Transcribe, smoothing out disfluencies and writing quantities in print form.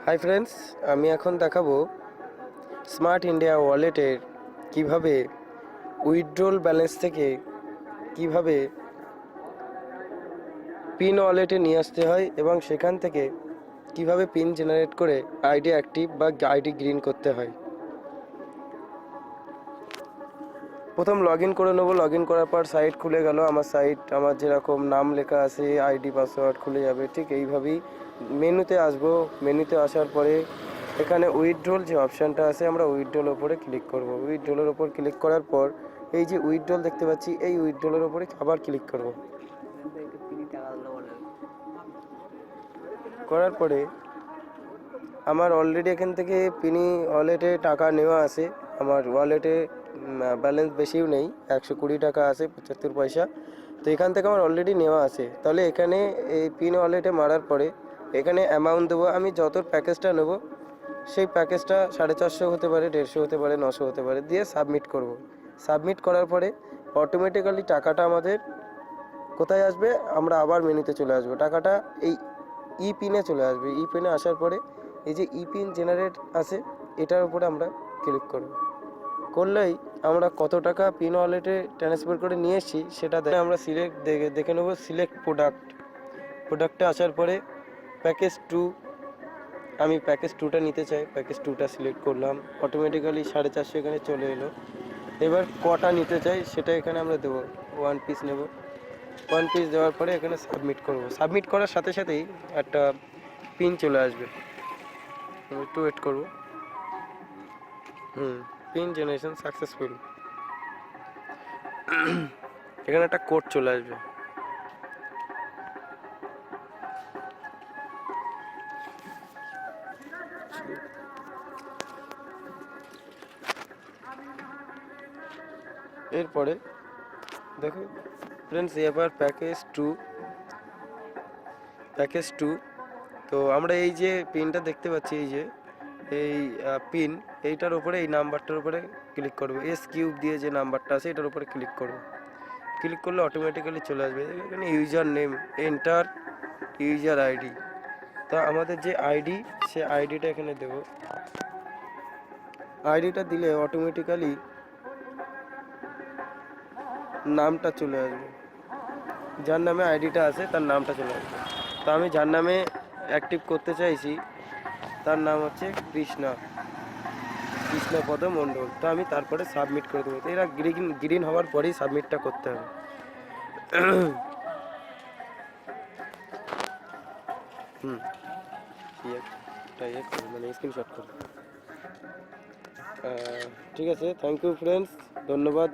Hi friends, আমি এখন দেখাবো স্মার্ট ইন্ডিয়া ওয়ালেটের কিভাবে উইথড্রল ব্যালেন্স থেকে কিভাবে পিন ওয়ালেটে নিয়ে আসতে হয় এবং সেখান থেকে কিভাবে পিন জেনারেট করে আইডি অ্যাক্টিভ বা আইডি গ্রিন করতে হয়। প্রথম লগ ইন করে নেবো। লগ ইন করার পর সাইট খুলে গেল। আমার যেরকম নাম লেখা আছে, আইডি পাসওয়ার্ড খুলে যাবে। ঠিক এইভাবেই মেনুতে আসবো। মেনুতে আসার পরে এখানে উইথড্রল যে অপশানটা আছে, আমরা উইথড্রল ওপরে ক্লিক করব। উইথড্রলের ওপর ক্লিক করার পর এই যে উইথড্রল দেখতে পাচ্ছি, এই উইথড্রলের ওপরে আবার ক্লিক করব। করার পরে আমার অলরেডি এখান থেকে পিনি ওয়ালেটে টাকা নেওয়া আছে। আমার ওয়ালেটে ব্যালেন্স বেশিও নেই, 120 টাকা আছে 75 পয়সা। তো এখান থেকে আমার অলরেডি নেওয়া আছে। তাহলে এখানে এই পিন ওয়ালেটে মারার পরে এখানে অ্যামাউন্ট দেবো। আমি যত প্যাকেজটা নেব সেই প্যাকেজটা 450 হতে পারে, 150 হতে পারে, 900 হতে পারে, দিয়ে সাবমিট করব। সাবমিট করার পরে অটোমেটিক্যালি টাকাটা আমাদের কোথায় আসবে, আমরা আবার মেনুতে চলে আসবো। টাকাটা এই ই পিনে চলে আসবে। ই পিনে আসার পরে এই যে ই পিন জেনারেট আছে, এটার উপরে আমরা ক্লিক করব। করলেই আমরা কত টাকা পিন ওয়ালেটে ট্রান্সফার করে নিয়ে এসেছি সেটা আমরা দেখে নেব। সিলেক্ট প্রোডাক্টে আসার পরে প্যাকেজ 2, আমি প্যাকেজ 2টা নিতে চাই। প্যাকেজ 2টা সিলেক্ট করলাম, অটোমেটিক্যালি 450 এখানে চলে এলো। এবার কটা নিতে চাই সেটা এখানে আমরা দেবো। 1 পিস নেব। 1 পিস দেওয়ার পরে এখানে সাবমিট করব। সাবমিট করার সাথে সাথেই একটা পিন চলে আসবে। একটু ওয়েট করব। Pin generation successful. এখানে একটা কোড চলে আসবে। এরপরে দেখো ফ্রেন্ডস, এবার প্যাকেজ 2। তো আমরা এই যে পিনটা দেখতে পাচ্ছি, এই পিন, এইটার উপরে, এই নাম্বারটার উপরে ক্লিক করবো। S³ দিয়ে যে নাম্বারটা আছে এটার উপরে ক্লিক করব। ক্লিক করলে অটোমেটিক্যালি চলে আসবে এখানে user name, enter user ID. তা আমাদের যে আইডি, সে আইডিটা এখানে দেব। আইডিটা দিলে অটোমেটিক্যালি নামটা চলে আসবে। যার নামে আইডিটা আছে তার নামটা চলে আসবে। তো আমি যার নামে অ্যাক্টিভ করতে চাইছি তার নাম হচ্ছে কৃষ্ণপদ মণ্ডল। তো আমি তারপরে সাবমিট করে দেবো। এরা গ্রিন হওয়ার পরেই সাবমিটটা করতে হবে। মানে স্ক্রিনশট করে। ঠিক আছে, থ্যাংক ইউ ফ্রেন্ডস, ধন্যবাদ।